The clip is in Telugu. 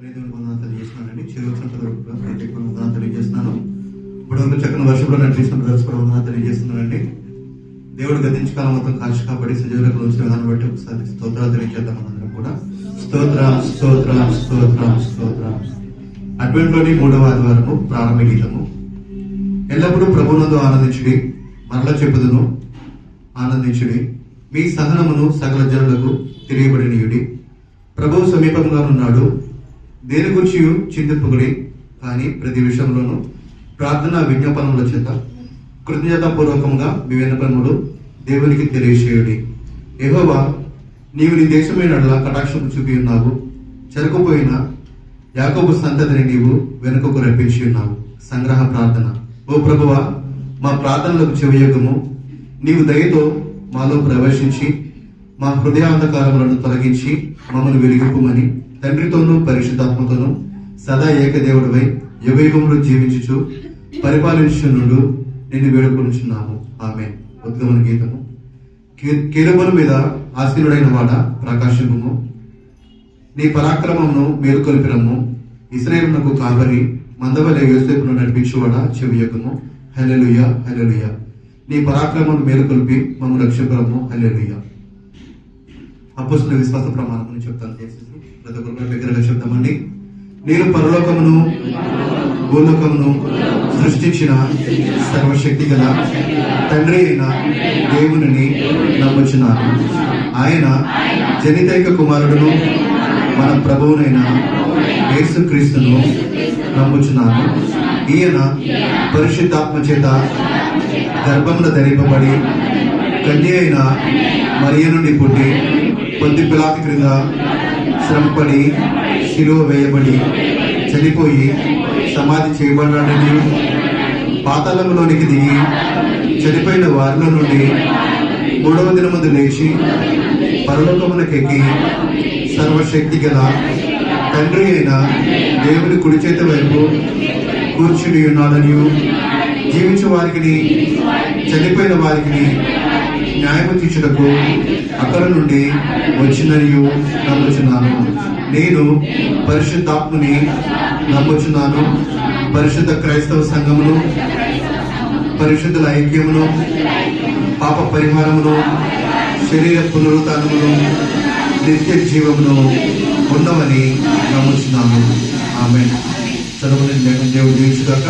తెలియజేస్తున్నానండి. వందనాలు తెలియజేస్తున్నాను. ఇప్పుడు చక్కని వర్షంలో నడిపిస్తున్న వందనాలు తెలియజేస్తున్నానండి. దేవుడు గతించకాలం మొత్తం కాల్చి కాబట్టి సజీవులకు ఉంచిన విధానం బట్టి ఒకసారి స్తోత్రాలు తెలియజేద్దాం. అందరం కూడా స్తోత్రం స్తోత్రం స్తోత్రం స్తోత్రం. అడ్వెంట్లోని 3వ ఆదివారము ప్రారంభ గీతము. ఎల్లప్పుడూ ప్రభునందు ఆనందించుడి, మరల చెప్పుదును ఆనందించుడి. మీ సహనమును సకల జనులకు తెలియబడినయుడి. ప్రభువు సమీపంగా ఉన్నాడు. దేని గురించి చింతింపుకుడి, కానీ ప్రతి విషయంలోనూ ప్రార్థన విజ్ఞాపనముల చేత కృతజ్ఞతాపూర్వకంగా మీ విన్నపములు దేవునికి తెలియచేయుడి. యెహోవా, నీవు నీ దేశమైన కటాక్షము చూపి ఉన్నావు. చెరకపోయిన యాకోబు సంతతిని నీవు వెనుకకు రప్పించి ఉన్నావు. సంగ్రహ ప్రార్థన. ఓ ప్రభువా, మా ప్రార్థనలకు చెవియొగ్గము. నీవు దయతో మాలో ప్రవేశించి మా హృదయాంధకారములను తొలగించి మమ్మల్ని వెలిగింపుమని తండ్రితోనూ పరిశుద్ధాత్మతోనూ సదా ఏకదేవుడివై యుగయుగములు జీవించుచు పరిపాలించునుండు నిన్ను వేడుకొనుచున్నాము. ఆమె ఉద్గమన గీతము. కెరూబుల మీద ఆసీనుడైన వాడ ప్రకాశింపుము. నీ పరాక్రమమును మేలుకొల్పిరము. ఇశ్రాయేలునకు కాపరి మందవలె యోసేపును నడిపించువాడ చెవియొగ్గము. హల్లెలూయా హల్లెలూయా. నీ పరాక్రమమును మేలుకొల్పి మమ్ము రక్షింపురము. హల్లెలూయా. అపోస్తలుల విశ్వాస ప్రమాణమును చెప్తాను. ప్రతి ఒక్కరు దగ్గరగా చెప్తామండి. నేను పరలోకమును భూలోకమును సృష్టించిన సర్వశక్తి గల తండ్రి అయిన దేవునిని నమ్ముచున్నాను. ఆయన జనితైక కుమారుడును మన ప్రభువునైన యేసుక్రీస్తును నమ్ముచున్నాను. ఈయన పరిశుద్ధాత్మ చేత గర్భమున ధరింపబడి కన్య అయిన మరియ నుండి పుట్టి పొంతి పిలాతు క్రింద శ్రమపడి శిలువ వేయబడి చనిపోయి సమాధి చేయబడ్డాడని, పాతాళంలోనికి దిగి చనిపోయిన వారిలో నుండి 3వ దినమందు లేచి పరలోకమునకెక్కి సర్వశక్తి గల తండ్రి అయిన దేవుని కుడి చేతి వైపు కూర్చుని ఉన్నాడని, జీవించే వారికి చనిపోయిన వారికి న్యాయము తీర్చుటకు అక్కడ నుండి వచ్చినని నమ్ముచున్నాను. నేను పరిశుద్ధాత్మని నమ్ముచున్నాను. పరిశుద్ధ క్రైస్తవ సంఘమును, పరిశుద్ధుల ఐక్యమును, పాప పరిహారమును, శరీర పునరుత్థానమును, నిత్య జీవమును ఉన్నవని నమ్ముచున్నాను. ఆమేన్. చదువుని దేవుడు దీవించుగాక.